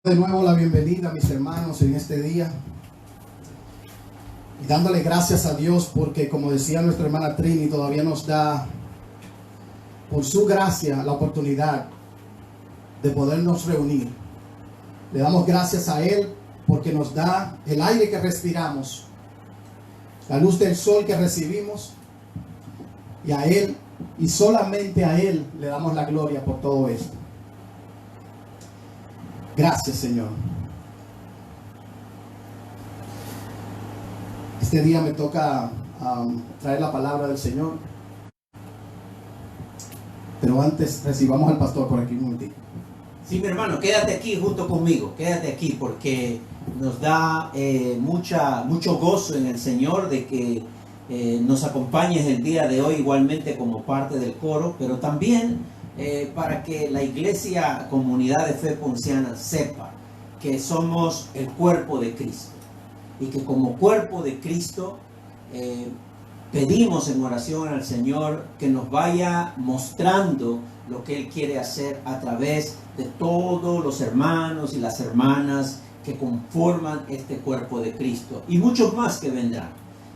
De nuevo la bienvenida a mis hermanos en este día y dándole gracias a Dios porque, como decía nuestra hermana Trini, todavía nos da por su gracia la oportunidad de podernos reunir. Le damos gracias a Él porque nos da el aire que respiramos, la luz del sol que recibimos, y a Él y solamente a Él le damos la gloria por todo esto. Gracias, Señor. Este día me toca traer la palabra del Señor. Pero antes recibamos al pastor por aquí un momentito. Sí, mi hermano, quédate aquí junto conmigo. Quédate aquí porque nos da mucho gozo en el Señor de que nos acompañes el día de hoy igualmente como parte del coro, pero también para que la iglesia Comunidad de Fe Ponciana sepa que somos el cuerpo de Cristo y que como cuerpo de Cristo pedimos en oración al Señor que nos vaya mostrando lo que Él quiere hacer a través de todos los hermanos y las hermanas que conforman este cuerpo de Cristo y muchos más que vendrán.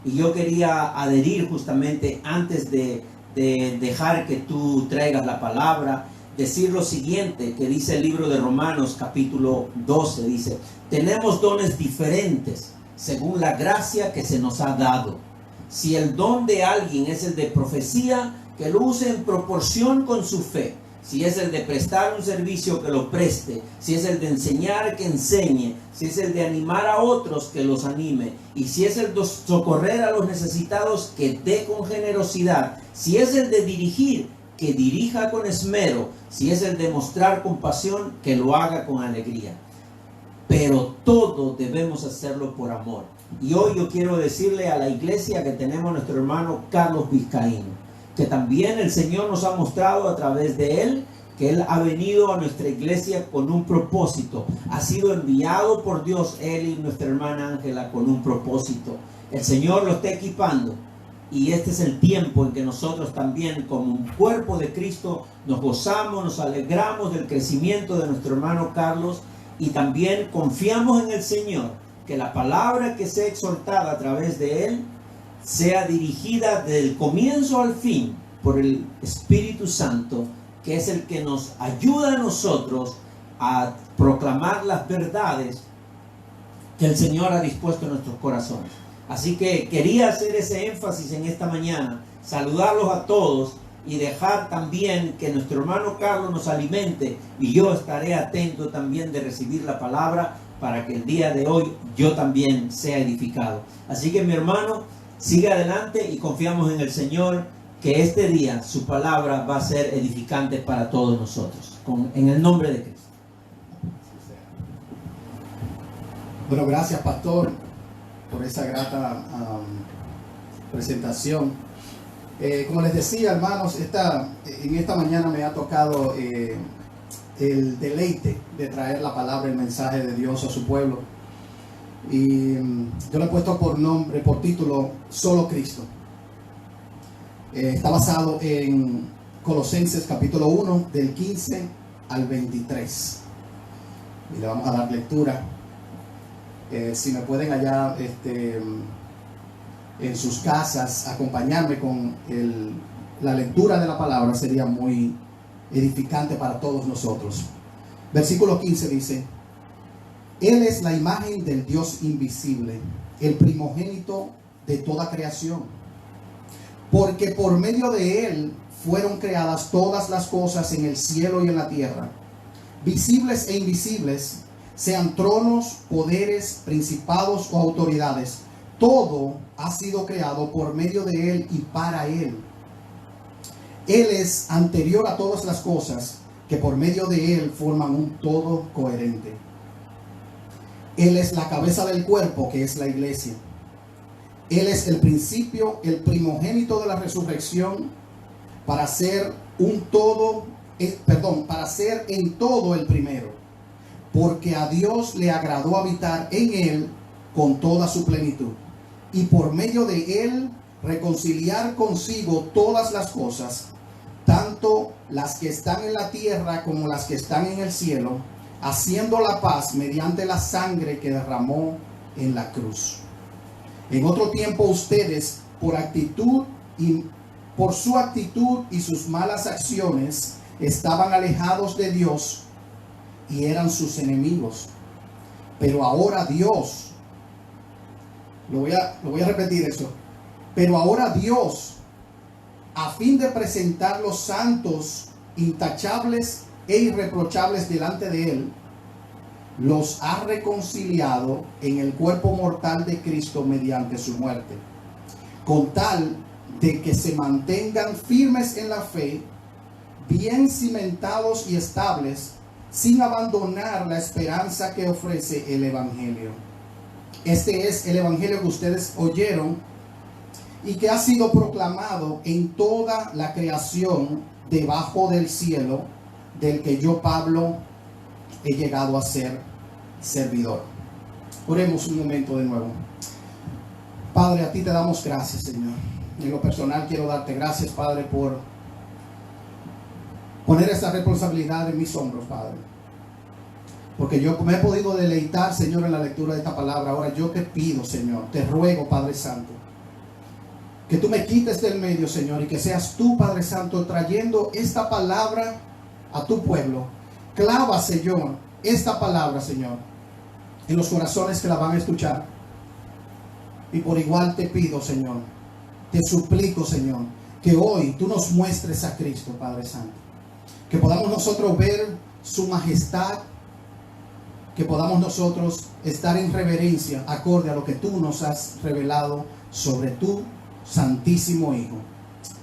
Y yo quería adherir justamente antes de dejar que tú traigas la palabra, decir lo siguiente que dice el libro de Romanos capítulo 12, dice: tenemos dones diferentes según la gracia que se nos ha dado. Si el don de alguien es el de profecía, que lo use en proporción con su fe. Si es el de prestar un servicio, que lo preste. Si es el de enseñar, que enseñe. Si es el de animar a otros, que los anime. Y si es el de socorrer a los necesitados, que dé con generosidad. Si es el de dirigir, que dirija con esmero. Si es el de mostrar compasión, que lo haga con alegría. Pero todo debemos hacerlo por amor. Y hoy yo quiero decirle a la iglesia que tenemos a nuestro hermano Carlos Vizcaíno, que también el Señor nos ha mostrado a través de él que Él ha venido a nuestra iglesia con un propósito. Ha sido enviado por Dios, él y nuestra hermana Ángela, con un propósito. El Señor lo está equipando. Y este es el tiempo en que nosotros también, como un cuerpo de Cristo, nos gozamos, nos alegramos del crecimiento de nuestro hermano Carlos. Y también confiamos en el Señor, que la palabra que sea exhortada a través de él sea dirigida desde el comienzo al fin por el Espíritu Santo, que es el que nos ayuda a nosotros a proclamar las verdades que el Señor ha dispuesto en nuestros corazones. Así que quería hacer ese énfasis en esta mañana, saludarlos a todos y dejar también que nuestro hermano Carlos nos alimente, y yo estaré atento también de recibir la palabra para que el día de hoy yo también sea edificado. Así que, mi hermano, sigue adelante y confiamos en el Señor que este día su palabra va a ser edificante para todos nosotros. En el nombre de Cristo. Bueno, gracias, pastor, por esa grata presentación. Como les decía, hermanos, en esta mañana me ha tocado el deleite de traer la palabra, el mensaje de Dios a su pueblo. Y yo le he puesto por título, Solo Cristo. Está basado en Colosenses capítulo 1, del 15 al 23. Y le vamos a dar lectura. Si me pueden allá en sus casas acompañarme con la lectura de la palabra, sería muy edificante para todos nosotros. Versículo 15 dice: Él es la imagen del Dios invisible, el primogénito de toda creación. Porque por medio de Él fueron creadas todas las cosas en el cielo y en la tierra, visibles e invisibles, sean tronos, poderes, principados o autoridades. Todo ha sido creado por medio de Él y para Él. Él es anterior a todas las cosas, que por medio de Él forman un todo coherente. Él es la cabeza del cuerpo, que es la iglesia. Él es el principio, el primogénito de la resurrección, para ser para ser en todo el primero. Porque a Dios le agradó habitar en Él con toda su plenitud. Y por medio de Él reconciliar consigo todas las cosas, tanto las que están en la tierra como las que están en el cielo, haciendo la paz mediante la sangre que derramó en la cruz. En otro tiempo ustedes, por su actitud y sus malas acciones, estaban alejados de Dios y eran sus enemigos. Pero ahora Dios, lo voy a repetir eso, pero ahora Dios, a fin de presentar los santos, intachables e irreprochables delante de Él, los ha reconciliado en el cuerpo mortal de Cristo mediante su muerte, con tal de que se mantengan firmes en la fe, bien cimentados y estables, sin abandonar la esperanza que ofrece el Evangelio. Este es el Evangelio que ustedes oyeron y que ha sido proclamado en toda la creación debajo del cielo, del que yo, Pablo, he llegado a ser servidor. Oremos un momento de nuevo. Padre, a ti te damos gracias, Señor. En lo personal quiero darte gracias, Padre, por poner esta responsabilidad en mis hombros, Padre. Porque yo me he podido deleitar, Señor, en la lectura de esta palabra. Ahora yo te pido, Señor, te ruego, Padre Santo, que tú me quites del medio, Señor, y que seas tú, Padre Santo, trayendo esta palabra a tu pueblo. Clava, Señor, esta palabra, Señor, en los corazones que la van a escuchar. Y por igual te pido, Señor, te suplico, Señor, que hoy tú nos muestres a Cristo, Padre Santo. Que podamos nosotros ver su majestad, que podamos nosotros estar en reverencia acorde a lo que tú nos has revelado sobre tu Santísimo Hijo.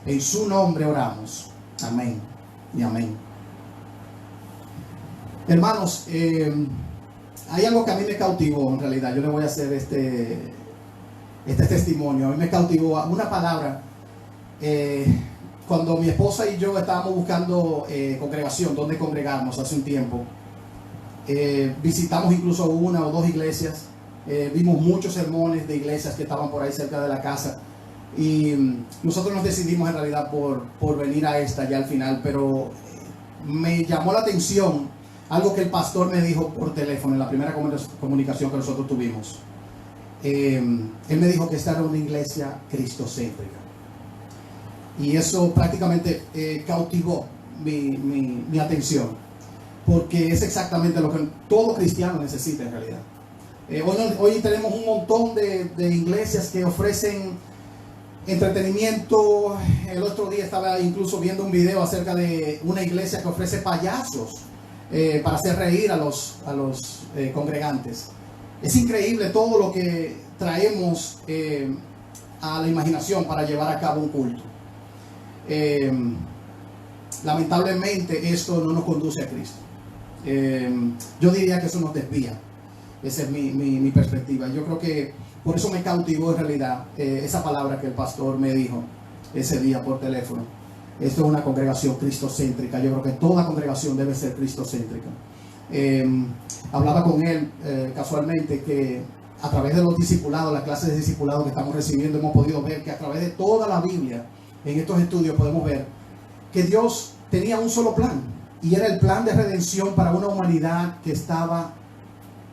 En su nombre oramos. Amén y amén. Hermanos, hay algo que a mí me cautivó en realidad. Yo le voy a hacer este testimonio. A mí me cautivó una palabra. Cuando mi esposa y yo estábamos buscando congregación, donde congregarnos hace un tiempo, visitamos incluso una o dos iglesias, vimos muchos sermones de iglesias que estaban por ahí cerca de la casa, y nosotros nos decidimos en realidad por venir a esta ya al final, pero me llamó la atención algo que el pastor me dijo por teléfono en la primera comunicación que nosotros tuvimos. Él me dijo que esta era una iglesia cristocéntrica, y eso prácticamente cautivó mi atención, porque es exactamente lo que todo cristiano necesita en realidad. Hoy tenemos un montón de iglesias que ofrecen entretenimiento. El otro día estaba incluso viendo un video acerca de una iglesia que ofrece payasos para hacer reír a los congregantes. Es increíble todo lo que traemos a la imaginación para llevar a cabo un culto. Lamentablemente esto no nos conduce a Cristo. Yo diría que eso nos desvía. Esa es mi perspectiva. Yo creo que por eso me cautivó en realidad esa palabra que el pastor me dijo ese día por teléfono. Esto es una congregación cristocéntrica. Yo creo que toda congregación debe ser cristocéntrica. Hablaba con él casualmente que a través de los discipulados, las clases de discipulado que estamos recibiendo, hemos podido ver que a través de toda la Biblia, en estos estudios podemos ver que Dios tenía un solo plan, y era el plan de redención para una humanidad que estaba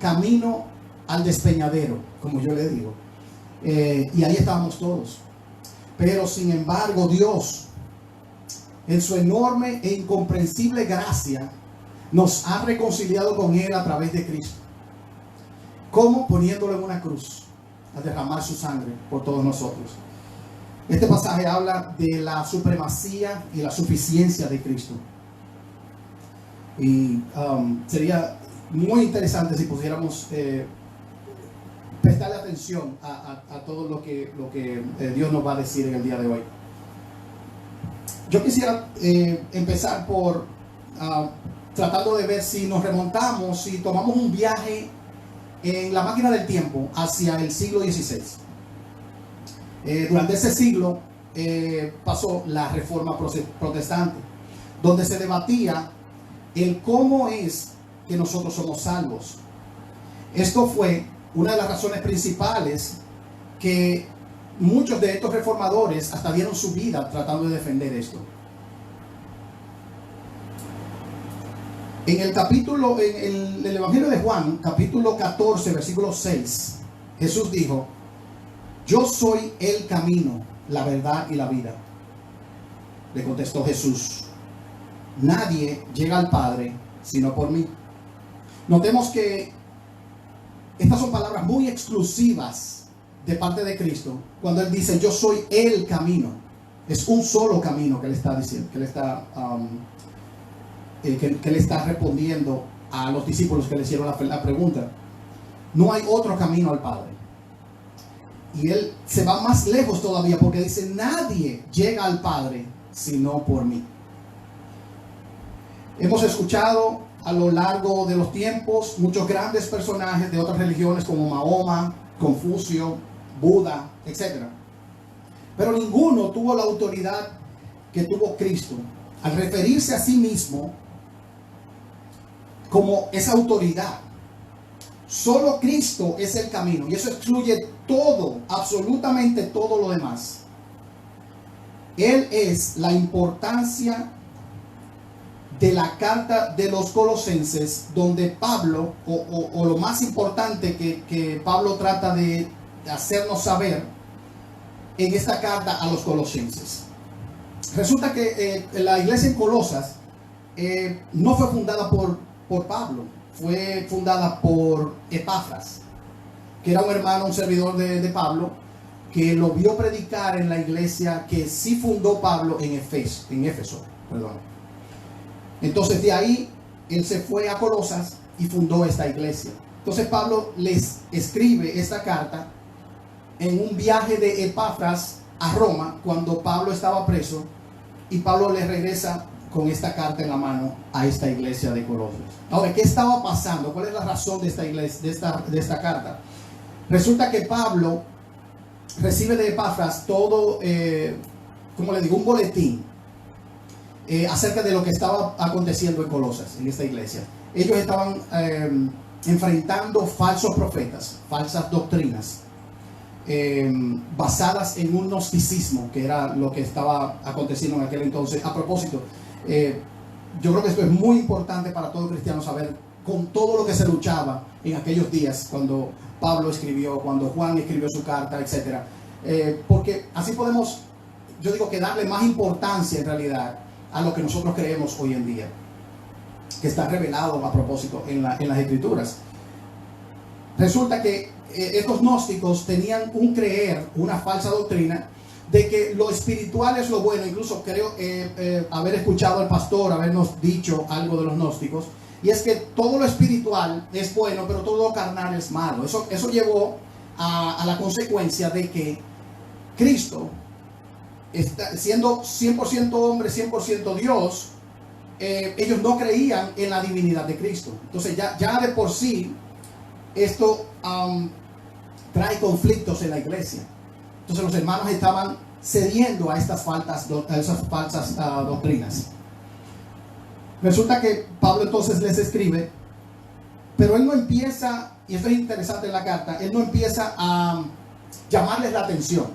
camino al despeñadero, como yo le digo, y ahí estábamos todos. Pero sin embargo Dios, en su enorme e incomprensible gracia, nos ha reconciliado con Él a través de Cristo. ¿Cómo? Poniéndolo en una cruz a derramar su sangre por todos nosotros. Este pasaje habla de la supremacía y la suficiencia de Cristo. Y sería muy interesante si pudiéramos prestarle atención a todo lo que Dios nos va a decir en el día de hoy. Yo quisiera empezar por tratando de ver si nos remontamos, si tomamos un viaje en la máquina del tiempo hacia el siglo XVI. Durante ese siglo pasó la Reforma Protestante, donde se debatía el cómo es que nosotros somos salvos. Esto fue una de las razones principales que muchos de estos reformadores hasta dieron su vida tratando de defender esto. En el Evangelio de Juan, capítulo 14, versículo 6, Jesús dijo: yo soy el camino, la verdad y la vida. Le contestó Jesús: nadie llega al Padre sino por mí. Notemos que estas son palabras muy exclusivas de parte de Cristo cuando Él dice: yo soy el camino. Es un solo camino que Él está diciendo, que Él está respondiendo a los discípulos que le hicieron la pregunta. No hay otro camino al Padre. Y Él se va más lejos todavía porque dice: nadie llega al Padre sino por mí. Hemos escuchado a lo largo de los tiempos muchos grandes personajes de otras religiones como Mahoma, Confucio, Buda, etc. Pero ninguno tuvo la autoridad que tuvo Cristo al referirse a sí mismo como esa autoridad. Solo Cristo es el camino, y eso excluye todo, absolutamente todo lo demás. Él es la importancia de la carta de los Colosenses, donde Pablo, o lo más importante que Pablo trata de hacernos saber en esta carta a los Colosenses. Resulta que la iglesia en Colosas no fue fundada por Pablo, fue fundada por Epafras, que era un hermano, un servidor de Pablo, que lo vio predicar en la iglesia que sí fundó Pablo en Éfeso. Entonces de ahí él se fue a Colosas y fundó esta iglesia. Entonces Pablo les escribe esta carta en un viaje de Epafras a Roma, cuando Pablo estaba preso, y Pablo le regresa con esta carta en la mano a esta iglesia de Colosas. Ahora, ¿qué estaba pasando? ¿Cuál es la razón de esta iglesia, de esta carta? Resulta que Pablo recibe de Epafras todo, como le digo, un boletín acerca de lo que estaba aconteciendo en Colosas, en esta iglesia. Ellos estaban enfrentando falsos profetas, falsas doctrinas, basadas en un gnosticismo, que era lo que estaba aconteciendo en aquel entonces. A propósito, yo creo que esto es muy importante para todo cristiano saber, con todo lo que se luchaba en aquellos días, cuando Pablo escribió, cuando Juan escribió su carta, etc. Porque así podemos, yo digo, que darle más importancia en realidad a lo que nosotros creemos hoy en día, que está revelado a propósito en las Escrituras. Resulta que estos gnósticos tenían una falsa doctrina de que lo espiritual es lo bueno. Incluso creo haber escuchado al pastor habernos dicho algo de los gnósticos, y es que todo lo espiritual es bueno, pero todo lo carnal es malo. Eso llevó a la consecuencia de que Cristo, siendo 100% hombre, 100% Dios, ellos no creían en la divinidad de Cristo. Entonces ya de por sí esto trae conflictos en la iglesia. Entonces los hermanos estaban cediendo a estas falsas doctrinas. Resulta que Pablo entonces les escribe, pero él no empieza, y esto es interesante en la carta, él no empieza a llamarles la atención.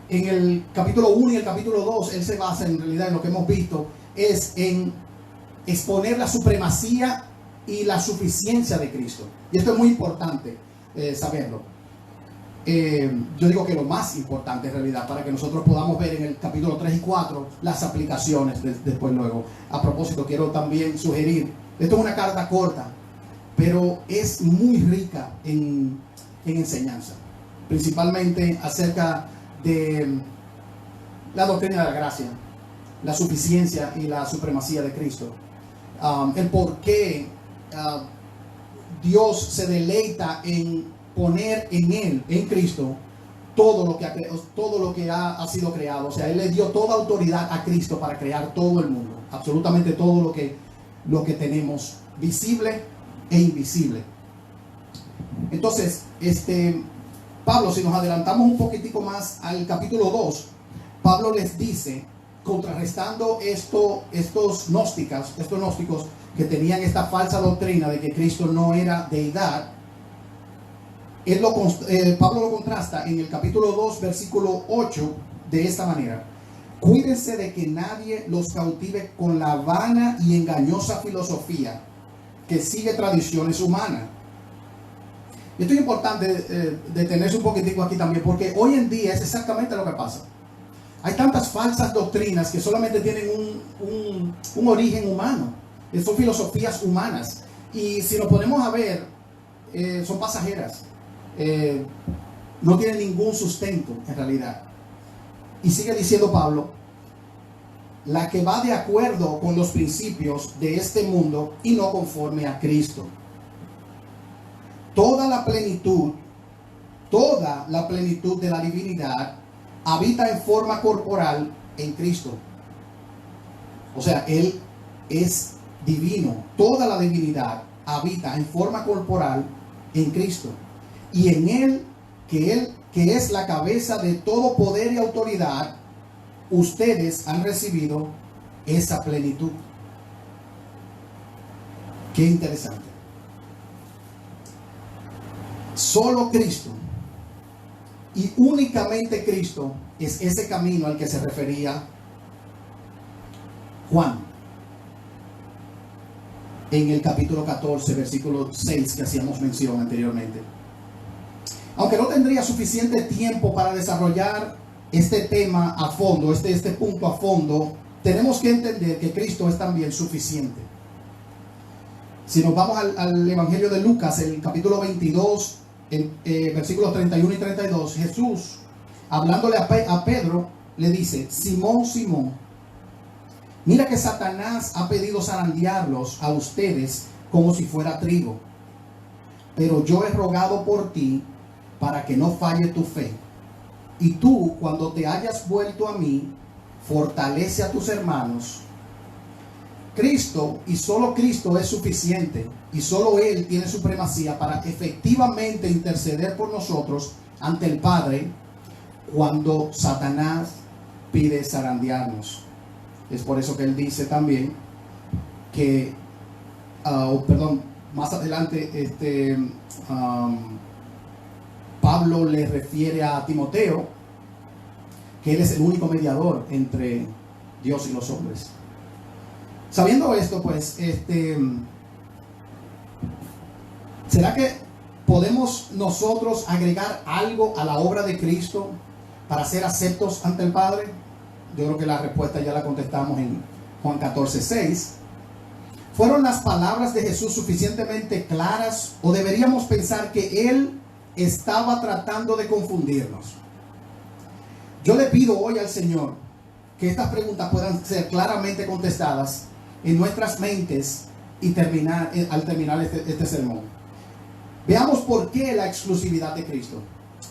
En el capítulo 1 y el capítulo 2, él se basa en realidad en lo que hemos visto, es en exponer la supremacía y la suficiencia de Cristo. Y esto es muy importante saberlo. Yo digo que lo más importante en realidad, para que nosotros podamos ver en el capítulo 3 y 4 las aplicaciones después luego. A propósito, quiero también sugerir, esto es una carta corta, pero es muy rica en enseñanza, principalmente acerca de la doctrina de la gracia, la suficiencia y la supremacía de Cristo, el por qué Dios se deleita en poner en Él, en Cristo, todo lo que ha sido creado. O sea, Él le dio toda autoridad a Cristo para crear todo el mundo, absolutamente todo lo que tenemos, visible e invisible. Entonces, Pablo, si nos adelantamos un poquitico más al capítulo 2, Pablo les dice, contrarrestando estos gnósticos que tenían esta falsa doctrina de que Cristo no era deidad, Pablo lo contrasta en el capítulo 2, versículo 8, de esta manera. Cuídense de que nadie los cautive con la vana y engañosa filosofía que sigue tradiciones humanas. Esto es importante detenerse un poquitico aquí también, porque hoy en día es exactamente lo que pasa. Hay tantas falsas doctrinas que solamente tienen un origen humano. Son filosofías humanas. Y si nos ponemos a ver, son pasajeras. No tienen ningún sustento en realidad. Y sigue diciendo Pablo, la que va de acuerdo con los principios de este mundo y no conforme a Cristo. Toda la plenitud de la divinidad habita en forma corporal en Cristo. O sea, Él es divino. Toda la divinidad habita en forma corporal en Cristo. Y en Él, que es la cabeza de todo poder y autoridad, ustedes han recibido esa plenitud. Qué interesante. Solo Cristo y únicamente Cristo es ese camino al que se refería Juan en el capítulo 14, versículo 6 que hacíamos mención anteriormente. Aunque no tendría suficiente tiempo para desarrollar este tema a fondo, este punto a fondo, tenemos que entender que Cristo es también suficiente. Si nos vamos al Evangelio de Lucas, el capítulo 22, versículos 31 y 32, Jesús, hablándole a Pedro, le dice: Simón, Simón, mira que Satanás ha pedido zarandearlos a ustedes como si fuera trigo, pero yo he rogado por ti para que no falle tu fe. Y tú, cuando te hayas vuelto a mí, fortalece a tus hermanos. Cristo y solo Cristo es suficiente, y solo Él tiene supremacía para efectivamente interceder por nosotros ante el Padre cuando Satanás pide zarandearnos. Es por eso que Él dice también que, más adelante Pablo le refiere a Timoteo que Él es el único mediador entre Dios y los hombres. Sabiendo esto, pues, ¿será que podemos nosotros agregar algo a la obra de Cristo para ser aceptos ante el Padre? Yo creo que la respuesta ya la contestamos en Juan 14:6. ¿Fueron las palabras de Jesús suficientemente claras o deberíamos pensar que Él estaba tratando de confundirnos? Yo le pido hoy al Señor que estas preguntas puedan ser claramente contestadas en nuestras mentes y al terminar este sermón. Veamos por qué la exclusividad de Cristo.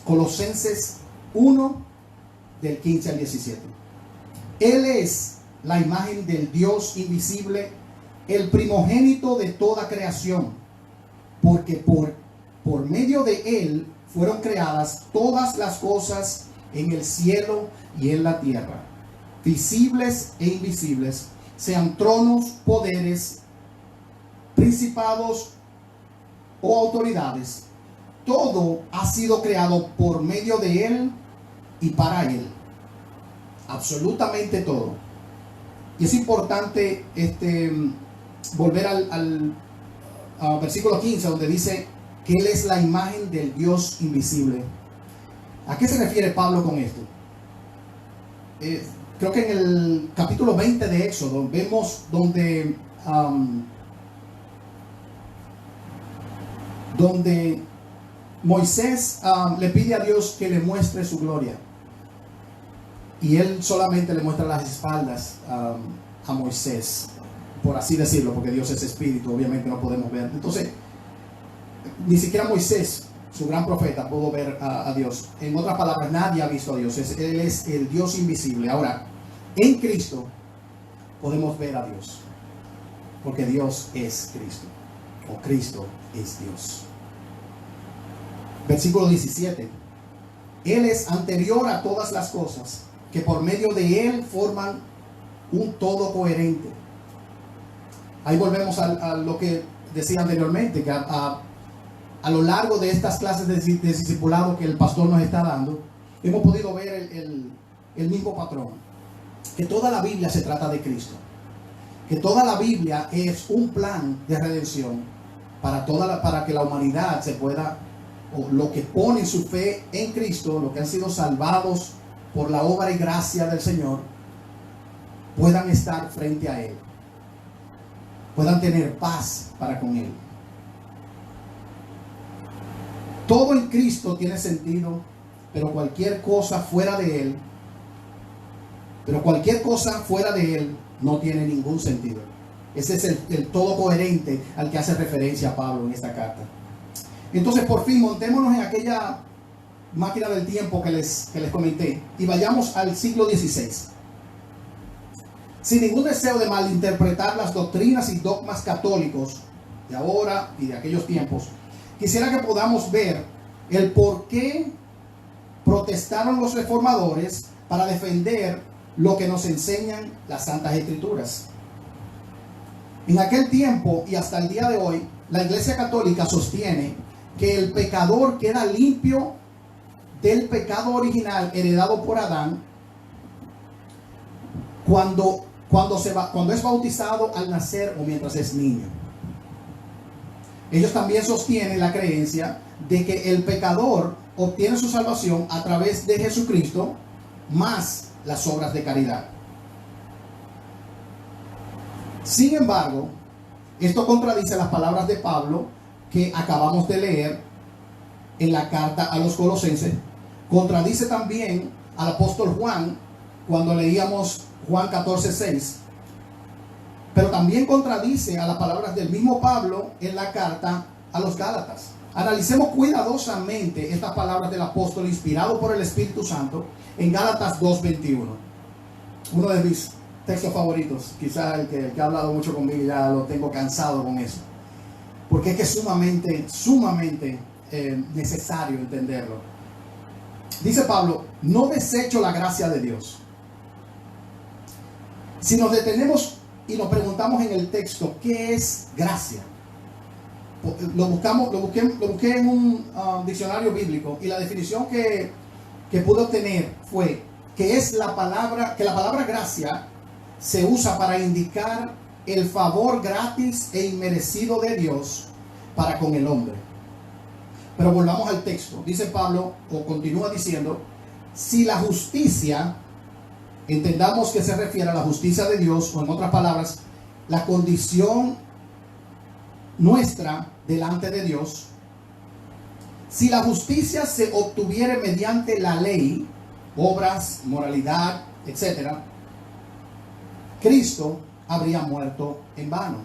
Colosenses 1, del 15 al 17. Él es la imagen del Dios invisible, el primogénito de toda creación, porque por medio de Él fueron creadas todas las cosas en el cielo y en la tierra, visibles e invisibles, sean tronos, poderes, principados o autoridades. Todo ha sido creado por medio de Él y para Él. Absolutamente todo. Y es importante volver al versículo 15, donde dice que Él es la imagen del Dios invisible. ¿A qué se refiere Pablo con esto? Creo que en el capítulo 20 de Éxodo vemos donde Moisés le pide a Dios que le muestre su gloria. Y él solamente le muestra las espaldas a Moisés, por así decirlo, porque Dios es espíritu, obviamente no podemos ver. Entonces, ni siquiera Moisés, su gran profeta, pudo ver a Dios. En otras palabras, nadie ha visto a Dios. Él es el Dios invisible. Ahora, en Cristo podemos ver a Dios, porque Dios es Cristo, o Cristo es Dios. Versículo 17. Él es anterior a todas las cosas, que por medio de Él forman un todo coherente. Ahí volvemos a lo que decía anteriormente, que a lo largo de estas clases de discipulado que el pastor nos está dando, hemos podido ver el mismo patrón. que toda la Biblia se trata de Cristo, que toda la Biblia es un plan de redención para que la humanidad se pueda, o lo que ponen su fe en Cristo, lo que han sido salvados por la obra y gracia del Señor, puedan estar frente a Él, puedan tener paz para con Él. Todo en Cristo tiene sentido, pero cualquier cosa fuera de Él, no tiene ningún sentido. Ese es el todo coherente al que hace referencia Pablo en esta carta. Entonces, por fin, montémonos en aquella máquina del tiempo que les comenté y vayamos al siglo XVI. Sin ningún deseo de malinterpretar las doctrinas y dogmas católicos de ahora y de aquellos tiempos, quisiera que podamos ver el por qué protestaron los reformadores para defender lo que nos enseñan las Santas Escrituras. En aquel tiempo y hasta el día de hoy, la Iglesia Católica sostiene que el pecador queda limpio del pecado original heredado por Adán cuando es bautizado al nacer o mientras es niño. Ellos también sostienen la creencia de que el pecador obtiene su salvación a través de Jesucristo más las obras de caridad. Sin embargo, esto contradice las palabras de Pablo que acabamos de leer en la carta a los Colosenses. Contradice también al apóstol Juan cuando leíamos Juan 14:6. Pero también contradice a las palabras del mismo Pablo en la carta a los Gálatas. Analicemos cuidadosamente estas palabras del apóstol inspirado por el Espíritu Santo en Gálatas 2:21. Uno de mis textos favoritos, quizás el que ha hablado mucho conmigo, ya lo tengo cansado con eso, porque es que es sumamente necesario entenderlo. Dice Pablo: no desecho la gracia de Dios. Si nos detenemos y nos preguntamos en el texto, ¿qué es gracia? Lo busqué en un diccionario bíblico, y la definición que pude obtener fue que la palabra gracia se usa para indicar el favor gratis e inmerecido de Dios para con el hombre. Pero volvamos al texto. Dice Pablo, o continúa diciendo: si la justicia, entendamos que se refiere a la justicia de Dios, o en otras palabras, la condición nuestra delante de Dios, si la justicia se obtuviera mediante la ley, obras, moralidad, etc., Cristo habría muerto en vano.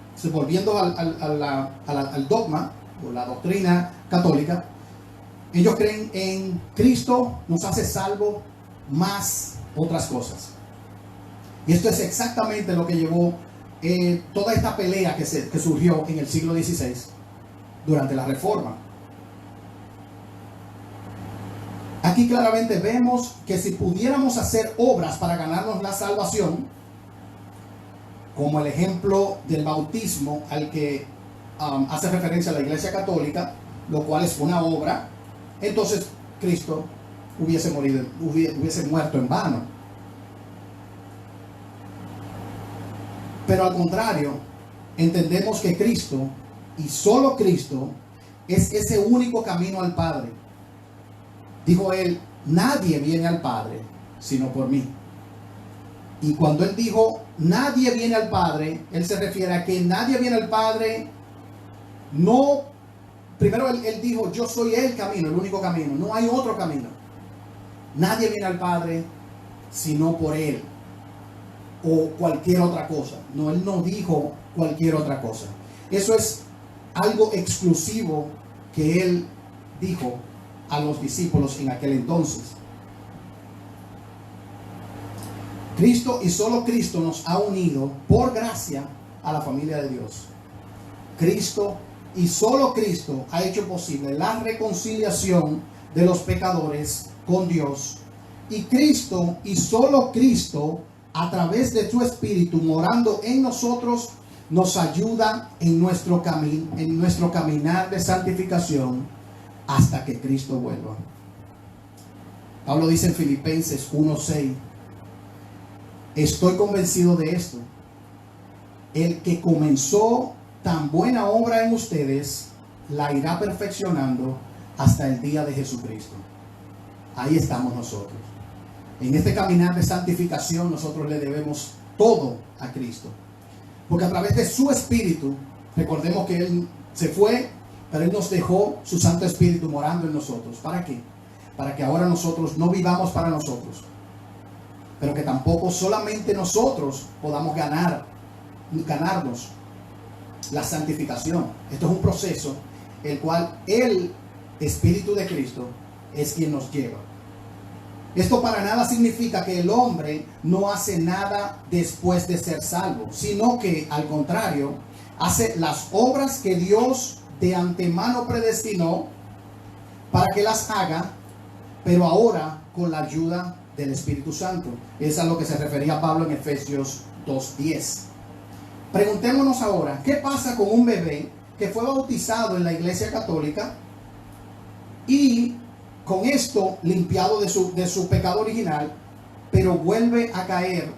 Entonces, volviendo al dogma o la doctrina católica, ellos creen en Cristo nos hace salvo más otras cosas. Y esto es exactamente lo que llevó toda esta pelea que surgió en el siglo XVI durante la Reforma. Aquí claramente vemos que si pudiéramos hacer obras para ganarnos la salvación, como el ejemplo del bautismo al que hace referencia a la Iglesia Católica, lo cual es una obra, entonces Cristo hubiese muerto en vano. Pero al contrario, entendemos que Cristo, y solo Cristo, es ese único camino al Padre. Dijo él: nadie viene al Padre sino por mí. Y cuando él dijo nadie viene al Padre, él se refiere a que nadie viene al Padre. No, primero él dijo: yo soy el camino, el único camino, no hay otro camino. Nadie viene al Padre sino por él o cualquier otra cosa. No, él no dijo cualquier otra cosa. Eso es algo exclusivo que él dijo a los discípulos en aquel entonces. Cristo y solo Cristo nos ha unido por gracia a la familia de Dios. Cristo y solo Cristo ha hecho posible la reconciliación de los pecadores con Dios. Y Cristo y solo Cristo, a través de su Espíritu morando en nosotros, nos ayuda en nuestro caminar de santificación hasta que Cristo vuelva. Pablo dice en Filipenses 1:6: estoy convencido de esto: el que comenzó tan buena obra en ustedes, la irá perfeccionando hasta el día de Jesucristo. Ahí estamos nosotros. En este caminar de santificación nosotros le debemos todo a Cristo. Porque a través de su Espíritu, recordemos que Él se fue, pero Él nos dejó su Santo Espíritu morando en nosotros. ¿Para qué? Para que ahora nosotros no vivamos para nosotros, pero que tampoco solamente nosotros podamos ganarnos la santificación. Esto es un proceso el cual el Espíritu de Cristo es quien nos lleva. Esto para nada significa que el hombre no hace nada después de ser salvo, sino que al contrario, hace las obras que Dios de antemano predestinó para que las haga, pero ahora con la ayuda del Espíritu Santo. Es a lo que se refería Pablo en Efesios 2:10. Preguntémonos ahora, ¿qué pasa con un bebé que fue bautizado en la Iglesia Católica y con esto limpiado de su pecado original, pero vuelve a caer,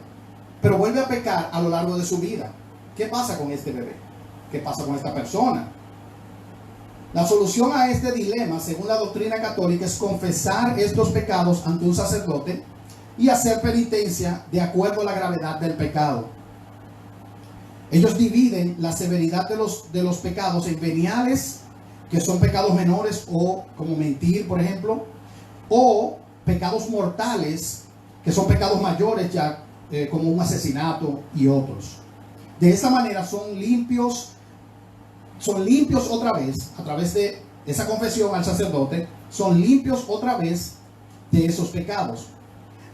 pero vuelve a pecar a lo largo de su vida? ¿Qué pasa con este bebé? ¿Qué pasa con esta persona? La solución a este dilema, según la doctrina católica, es confesar estos pecados ante un sacerdote y hacer penitencia de acuerdo a la gravedad del pecado. Ellos dividen la severidad de los pecados en veniales, que son pecados menores, o como mentir, por ejemplo, o pecados mortales, que son pecados mayores, ya como un asesinato y otros. De esta manera son limpios otra vez, a través de esa confesión al sacerdote, son limpios otra vez de esos pecados.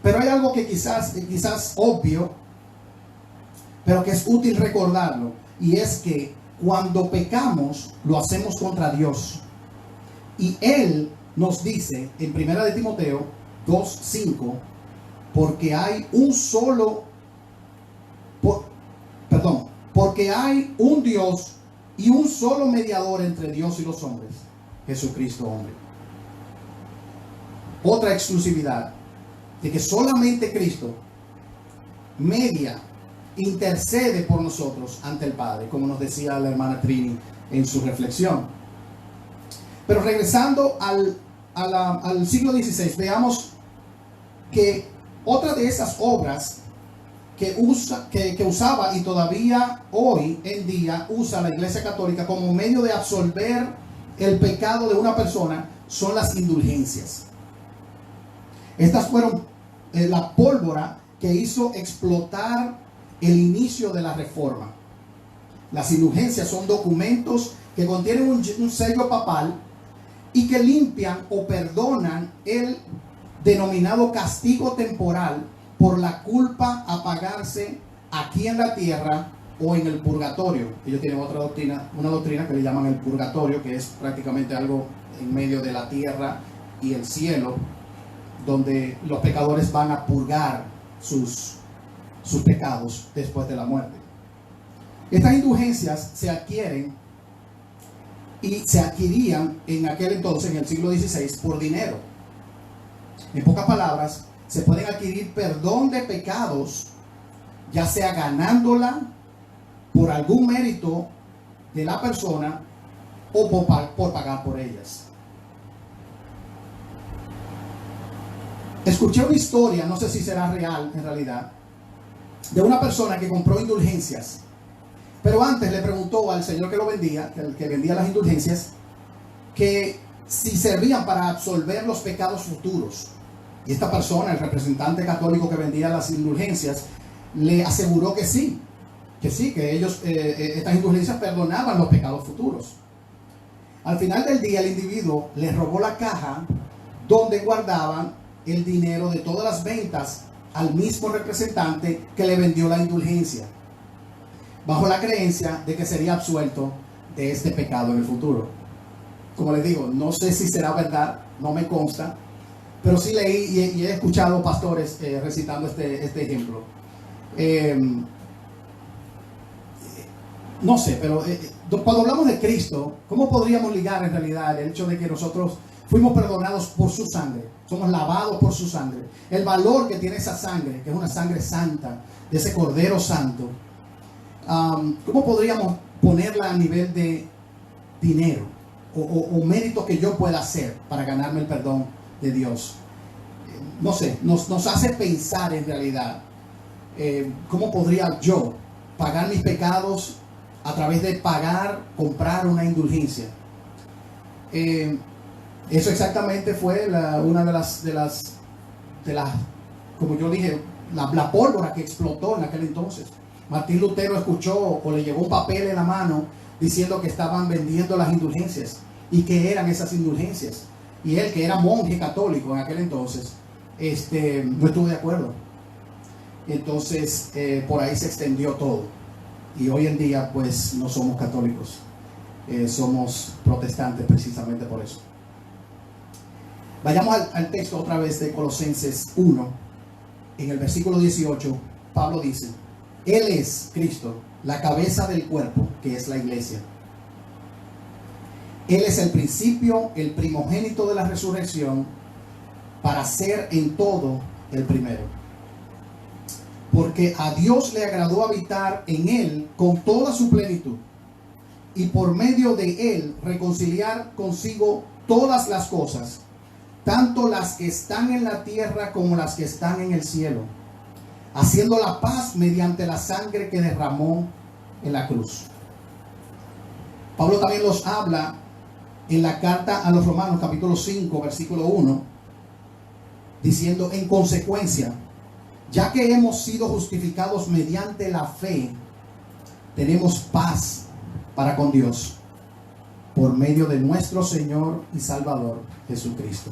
Pero hay algo que quizás obvio, pero que es útil recordarlo, y es que cuando pecamos, lo hacemos contra Dios. Y Él nos dice en 1 de Timoteo 2:5, porque hay porque hay un Dios y un solo mediador entre Dios y los hombres, Jesucristo hombre. Otra exclusividad de que solamente Cristo intercede por nosotros ante el Padre, como nos decía la hermana Trini en su reflexión. Pero regresando al siglo XVI, veamos que otra de esas obras que usaba y todavía hoy en día usa la Iglesia Católica como medio de absolver el pecado de una persona son las indulgencias. Estas fueron la pólvora que hizo explotar el inicio de la Reforma. Las indulgencias son documentos que contienen un sello papal y que limpian o perdonan el denominado castigo temporal por la culpa a pagarse aquí en la tierra o en el purgatorio. Ellos tienen una doctrina que le llaman el purgatorio, que es prácticamente algo en medio de la tierra y el cielo, donde los pecadores van a purgar sus pecados después de la muerte. Estas indulgencias se adquieren y se adquirían en aquel entonces, en el siglo XVI, por dinero. En pocas palabras, se pueden adquirir perdón de pecados, ya sea ganándola por algún mérito de la persona o por pagar por ellas. Escuché una historia, no sé si será real en realidad, de una persona que compró indulgencias, pero antes le preguntó al señor que lo vendía, el que vendía las indulgencias, que si servían para absolver los pecados futuros. Y esta persona, el representante católico que vendía las indulgencias, le aseguró que sí, que ellos, estas indulgencias perdonaban los pecados futuros. Al final del día, el individuo le robó la caja donde guardaban el dinero de todas las ventas al mismo representante que le vendió la indulgencia, bajo la creencia de que sería absuelto de este pecado en el futuro. Como les digo, no sé si será verdad, no me consta, pero sí leí y he escuchado pastores recitando este ejemplo. No sé, pero cuando hablamos de Cristo, ¿cómo podríamos ligar en realidad el hecho de que nosotros Fuimos perdonados por su sangre. Somos lavados por su sangre. El valor que tiene esa sangre, que es una sangre santa, de ese Cordero Santo, ¿cómo podríamos ponerla a nivel de dinero o mérito que yo pueda hacer para ganarme el perdón de Dios? No sé, nos hace pensar en realidad cómo podría yo pagar mis pecados a través de comprar una indulgencia. Eso exactamente fue una de las, como yo dije, la pólvora que explotó en aquel entonces. Martín Lutero escuchó o le llegó un papel en la mano diciendo que estaban vendiendo las indulgencias y que eran esas indulgencias. Y él, que era monje católico en aquel entonces, no estuvo de acuerdo. Entonces por ahí se extendió todo. Y hoy en día pues no somos católicos, somos protestantes precisamente por eso. Vayamos al texto otra vez de Colosenses 1. En el versículo 18, Pablo dice: Él es Cristo, la cabeza del cuerpo, que es la iglesia. Él es el principio, el primogénito de la resurrección, para ser en todo el primero. Porque a Dios le agradó habitar en él con toda su plenitud, y por medio de él reconciliar consigo todas las cosas, tanto las que están en la tierra como las que están en el cielo, haciendo la paz mediante la sangre que derramó en la cruz. Pablo también los habla en la carta a los Romanos, capítulo 5, versículo 1, diciendo: en consecuencia, ya que hemos sido justificados mediante la fe, tenemos paz para con Dios por medio de nuestro Señor y Salvador Jesucristo.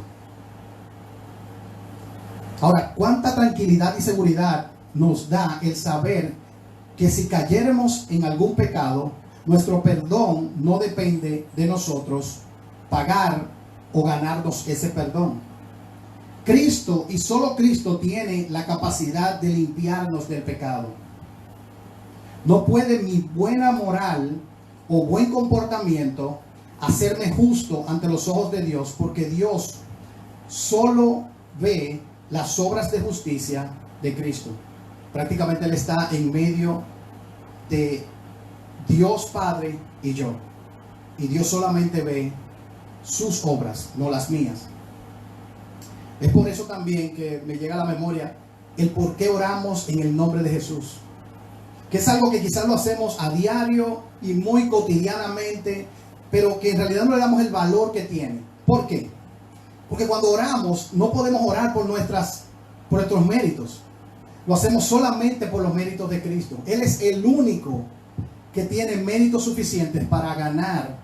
Ahora, cuánta tranquilidad y seguridad nos da el saber que si cayéramos en algún pecado, nuestro perdón no depende de nosotros pagar o ganarnos ese perdón. Cristo y solo Cristo tiene la capacidad de limpiarnos del pecado. No puede mi buena moral o buen comportamiento hacerme justo ante los ojos de Dios, porque Dios solo ve las obras de justicia de Cristo. Prácticamente Él está en medio de Dios Padre y yo. Y Dios solamente ve sus obras, no las mías. Es por eso también que me llega a la memoria el por qué oramos en el nombre de Jesús. Que es algo que quizás lo hacemos a diario y muy cotidianamente, pero que en realidad no le damos el valor que tiene. ¿Por qué? Porque cuando oramos no podemos orar por nuestros méritos. Lo hacemos solamente por los méritos de Cristo. Él es el único que tiene méritos suficientes para ganar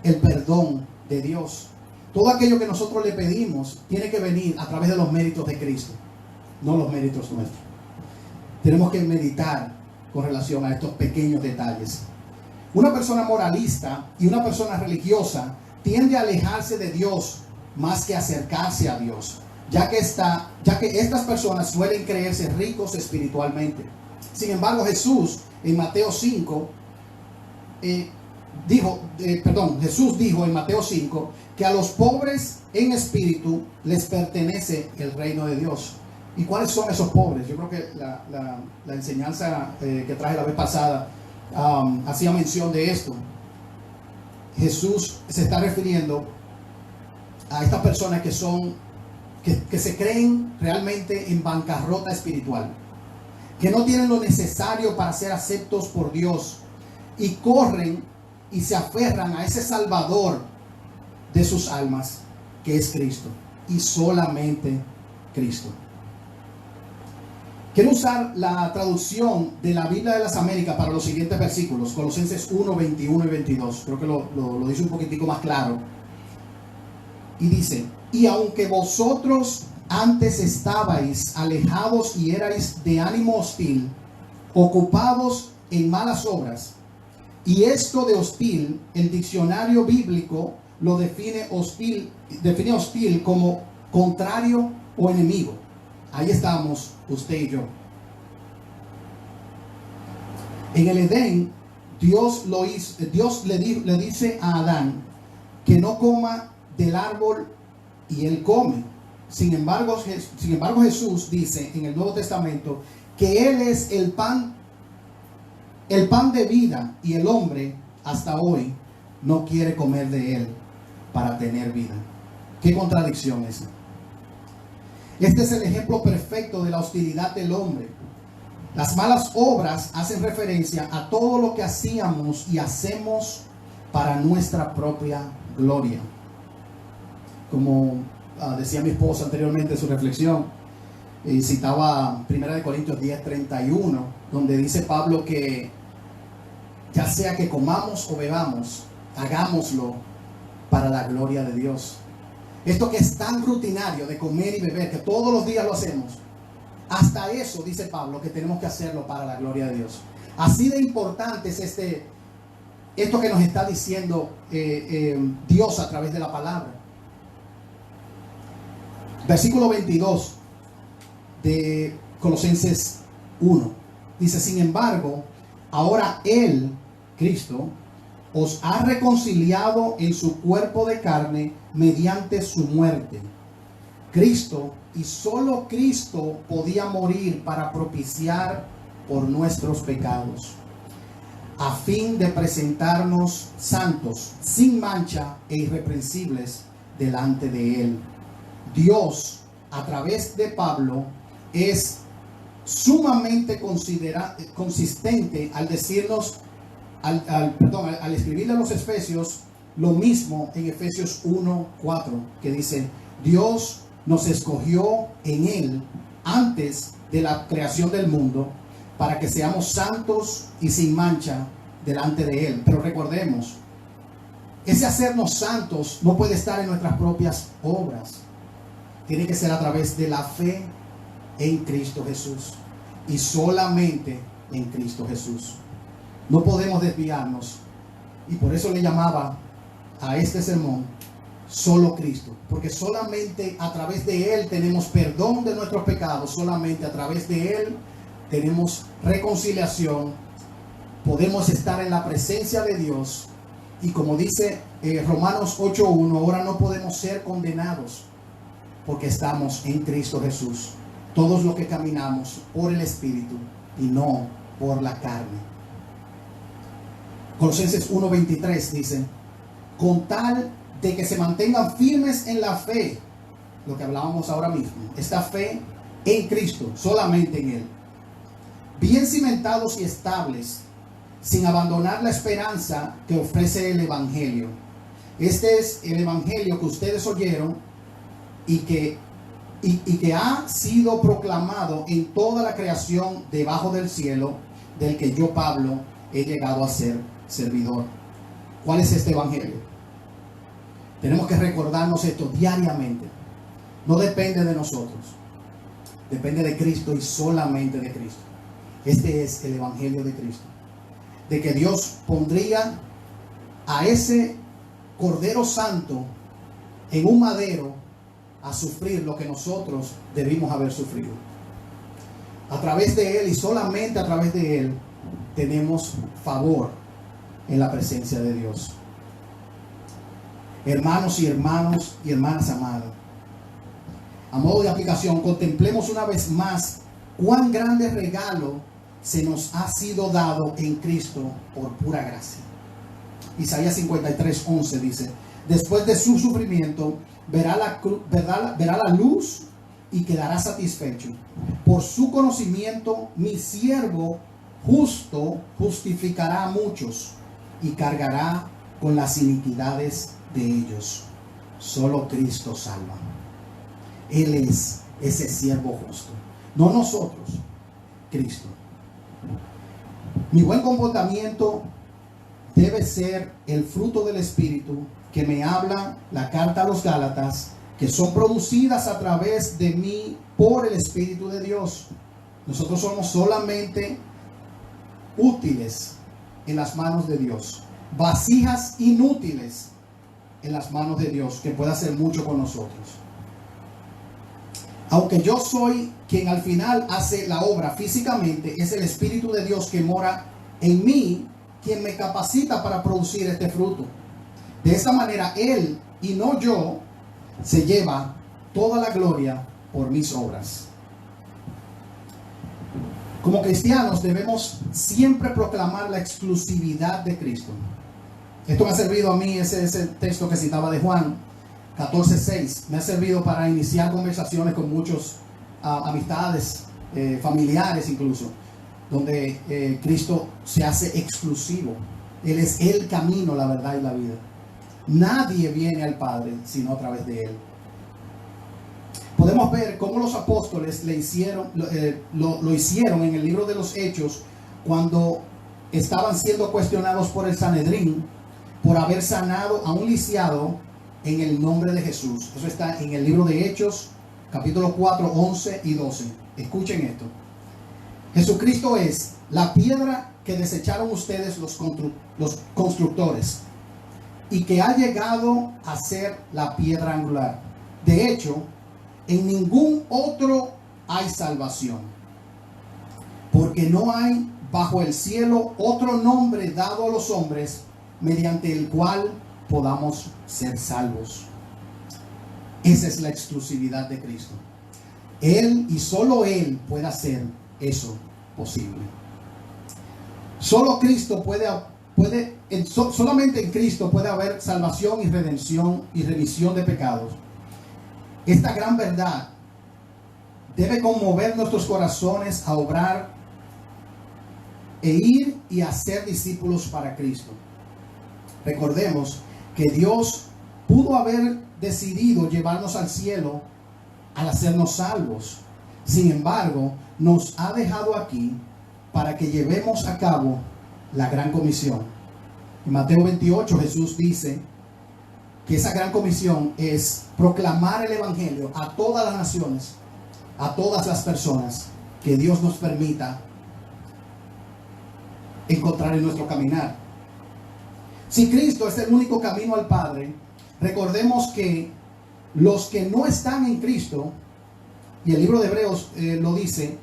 el perdón de Dios. Todo aquello que nosotros le pedimos tiene que venir a través de los méritos de Cristo, no los méritos nuestros. Tenemos que meditar con relación a estos pequeños detalles. Una persona moralista y una persona religiosa tiende a alejarse de Dios más que acercarse a Dios, ya que estas personas suelen creerse ricos espiritualmente. Sin embargo, Jesús en Mateo 5 Jesús dijo en Mateo 5 que a los pobres en espíritu les pertenece el reino de Dios. ¿Y cuáles son esos pobres? Yo creo que la enseñanza que traje la vez pasada hacía mención de esto. Jesús se está refiriendo a estas personas que se creen realmente en bancarrota espiritual, que no tienen lo necesario para ser aceptos por Dios y corren y se aferran a ese Salvador de sus almas, que es Cristo y solamente Cristo. Quiero usar la traducción de la Biblia de las Américas para los siguientes versículos: Colosenses 1, 21 y 22. Creo que lo dice un poquitico más claro. Y dice: y aunque vosotros antes estabais alejados y erais de ánimo hostil, ocupados en malas obras. Y esto de hostil, el diccionario bíblico lo define hostil como contrario o enemigo. Ahí estamos usted y yo. En el Edén, Dios le dice a Adán que no coma del árbol y él come. Sin embargo, Jesús dice en el Nuevo Testamento que Él es el pan de vida, y el hombre hasta hoy no quiere comer de Él para tener vida. ¿Qué contradicción esa? Este es el ejemplo perfecto de la hostilidad del hombre. Las malas obras hacen referencia a todo lo que hacíamos y hacemos para nuestra propia gloria. Como decía mi esposa anteriormente en su reflexión, citaba 1 Corintios 10:31, donde dice Pablo que ya sea que comamos o bebamos, hagámoslo para la gloria de Dios. Esto que es tan rutinario de comer y beber, que todos los días lo hacemos, hasta eso dice Pablo que tenemos que hacerlo para la gloria de Dios. Así de importante es esto que nos está diciendo Dios a través de la palabra. Versículo 22 de Colosenses 1 dice: sin embargo, ahora Él, Cristo, os ha reconciliado en su cuerpo de carne mediante su muerte. Cristo, y solo Cristo, podía morir para propiciar por nuestros pecados, a fin de presentarnos santos, sin mancha e irreprensibles delante de Él. Dios, a través de Pablo, es sumamente consistente al decirnos, al escribirle a los Efesios lo mismo en Efesios 1:4, que dice: Dios nos escogió en Él antes de la creación del mundo para que seamos santos y sin mancha delante de Él. Pero recordemos, ese hacernos santos no puede estar en nuestras propias obras. Tiene que ser a través de la fe en Cristo Jesús, y solamente en Cristo Jesús. No podemos desviarnos, y por eso le llamaba a este sermón solo Cristo, porque solamente a través de Él tenemos perdón de nuestros pecados, solamente a través de Él tenemos reconciliación, podemos estar en la presencia de Dios, y como dice Romanos 8:1, ahora no podemos ser condenados porque estamos en Cristo Jesús, todos los que caminamos por el Espíritu y no por la carne. Colosenses 1:23 dice: con tal de que se mantengan firmes en la fe, lo que hablábamos ahora mismo, esta fe en Cristo, solamente en Él, bien cimentados y estables, sin abandonar la esperanza que ofrece el Evangelio. Este es el Evangelio que ustedes oyeron y que ha sido proclamado en toda la creación debajo del cielo, del que yo, Pablo, he llegado a ser servidor. ¿Cuál es este Evangelio? Tenemos que recordarnos esto diariamente. No depende de nosotros, depende de Cristo y solamente de Cristo. Este es el Evangelio de Cristo, de que Dios pondría a ese Cordero Santo en un madero a sufrir lo que nosotros debimos haber sufrido. A través de Él y solamente a través de Él tenemos favor en la presencia de Dios. Hermanos y hermanas amadas, a modo de aplicación, contemplemos una vez más cuán grande regalo se nos ha sido dado en Cristo por pura gracia. Isaías 53:11 dice: después de su sufrimiento verá la luz y quedará satisfecho. Por su conocimiento mi siervo justo justificará a muchos y cargará con las iniquidades de ellos. Solo Cristo salva. Él es ese siervo justo, no nosotros, Cristo. Mi buen comportamiento debe ser el fruto del Espíritu que me habla la carta a los Gálatas, que son producidas a través de mí por el Espíritu de Dios. Nosotros somos solamente útiles en las manos de Dios, vasijas inútiles en las manos de Dios, que puede hacer mucho con nosotros. Aunque yo soy quien al final hace la obra físicamente, es el Espíritu de Dios que mora en mí quien me capacita para producir este fruto. De esta manera Él y no yo, se lleva toda la gloria por mis obras. Como cristianos debemos siempre proclamar la exclusividad de Cristo. Esto me ha servido a mí, ese texto que citaba de Juan 14:6, me ha servido para iniciar conversaciones con muchos amistades, familiares incluso, donde Cristo se hace exclusivo. Él es el camino, la verdad y la vida. Nadie viene al Padre sino a través de Él. Podemos ver cómo los apóstoles lo hicieron en el libro de los Hechos cuando estaban siendo cuestionados por el Sanedrín por haber sanado a un lisiado en el nombre de Jesús. Eso está en el libro de Hechos, capítulo 4, 11 y 12. Escuchen esto. Jesucristo es la piedra que desecharon ustedes los constructores y que ha llegado a ser la piedra angular. De hecho, en ningún otro hay salvación, porque no hay bajo el cielo otro nombre dado a los hombres mediante el cual podamos ser salvos. Esa es la exclusividad de Cristo. Él y solo Él puede hacer eso posible. Solo Cristo solamente en Cristo puede haber salvación y redención y remisión de pecados. Esta gran verdad debe conmover nuestros corazones a obrar e ir y hacer discípulos para Cristo. Recordemos que Dios pudo haber decidido llevarnos al cielo al hacernos salvos. Sin embargo, nos ha dejado aquí para que llevemos a cabo la gran comisión. En Mateo 28 Jesús dice que esa gran comisión es proclamar el evangelio a todas las naciones, a todas las personas que Dios nos permita encontrar en nuestro caminar. Si Cristo es el único camino al Padre, recordemos que los que no están en Cristo, y el libro de Hebreos lo dice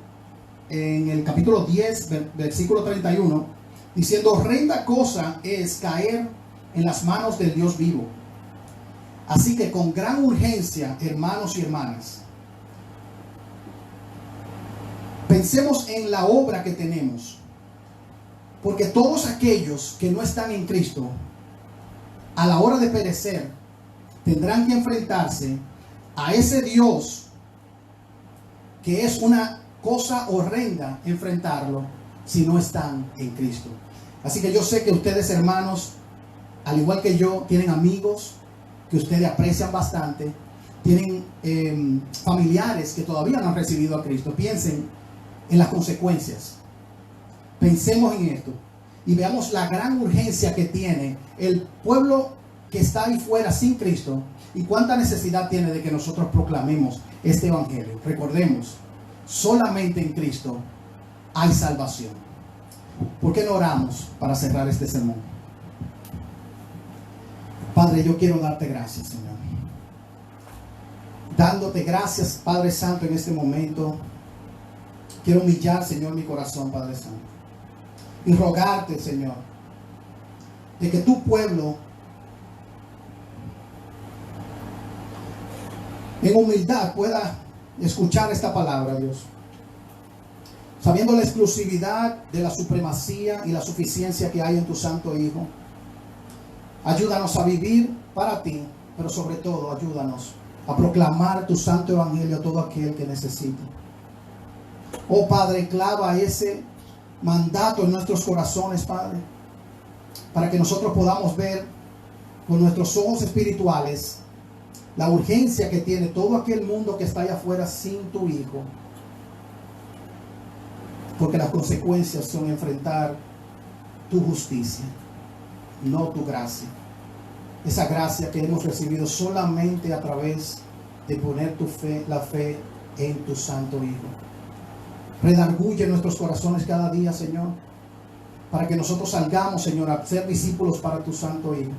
en el capítulo 10, versículo 31, diciendo: horrenda cosa es caer en las manos del Dios vivo. Así que con gran urgencia, hermanos y hermanas, pensemos en la obra que tenemos, porque todos aquellos que no están en Cristo, a la hora de perecer, tendrán que enfrentarse a ese Dios que es una cosa horrenda enfrentarlo si no están en Cristo. Así que yo sé que ustedes, hermanos, al igual que yo, tienen amigos que ustedes aprecian bastante, tienen familiares que todavía no han recibido a Cristo. Piensen en las consecuencias. Pensemos en esto y veamos la gran urgencia que tiene el pueblo que está ahí fuera sin Cristo y cuánta necesidad tiene de que nosotros proclamemos este evangelio. Recordemos, solamente en Cristo hay salvación. ¿Por qué no oramos para cerrar este sermón? Padre, yo quiero darte gracias, Señor. Dándote gracias, Padre Santo, en este momento. Quiero humillar, Señor, mi corazón, Padre Santo. Y rogarte, Señor, de que tu pueblo en humildad pueda escuchar esta palabra, Dios. Sabiendo la exclusividad de la supremacía y la suficiencia que hay en tu Santo Hijo. Ayúdanos a vivir para ti, pero sobre todo ayúdanos a proclamar tu santo evangelio a todo aquel que necesite. Oh Padre, clava ese mandato en nuestros corazones, Padre, para que nosotros podamos ver con nuestros ojos espirituales la urgencia que tiene todo aquel mundo que está allá afuera sin tu Hijo, porque las consecuencias son enfrentar tu justicia, no tu gracia. Esa gracia que hemos recibido solamente a través de poner la fe en tu Santo Hijo. Redarguye nuestros corazones cada día, Señor, para que nosotros salgamos, Señor, a ser discípulos para tu Santo Hijo.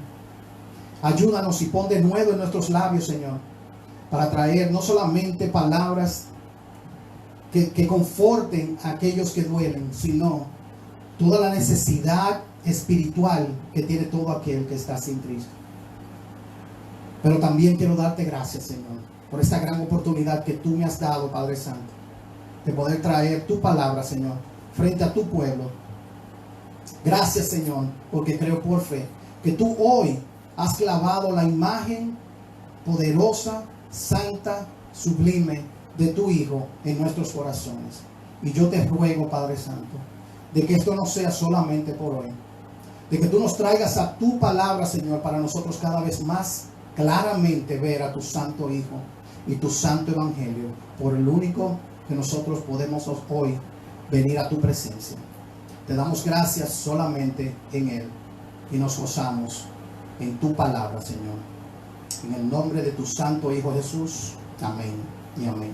Ayúdanos y pon de nuevo en nuestros labios, Señor, para traer no solamente palabras que conforten a aquellos que duelen, sino toda la necesidad espiritual que tiene todo aquel que está sin Cristo. Pero también quiero darte gracias, Señor, por esta gran oportunidad que tú me has dado, Padre Santo, de poder traer tu palabra, Señor, frente a tu pueblo. Gracias, Señor, porque creo por fe que tú hoy has clavado la imagen poderosa, santa, sublime de tu Hijo en nuestros corazones. Y yo te ruego, Padre Santo, de que esto no sea solamente por hoy, de que tú nos traigas a tu palabra, Señor, para nosotros cada vez más claramente ver a tu santo Hijo y tu santo Evangelio, por el único que nosotros podemos hoy venir a tu presencia. Te damos gracias solamente en Él y nos gozamos en tu palabra, Señor. En el nombre de tu santo Hijo Jesús. Amén y amén.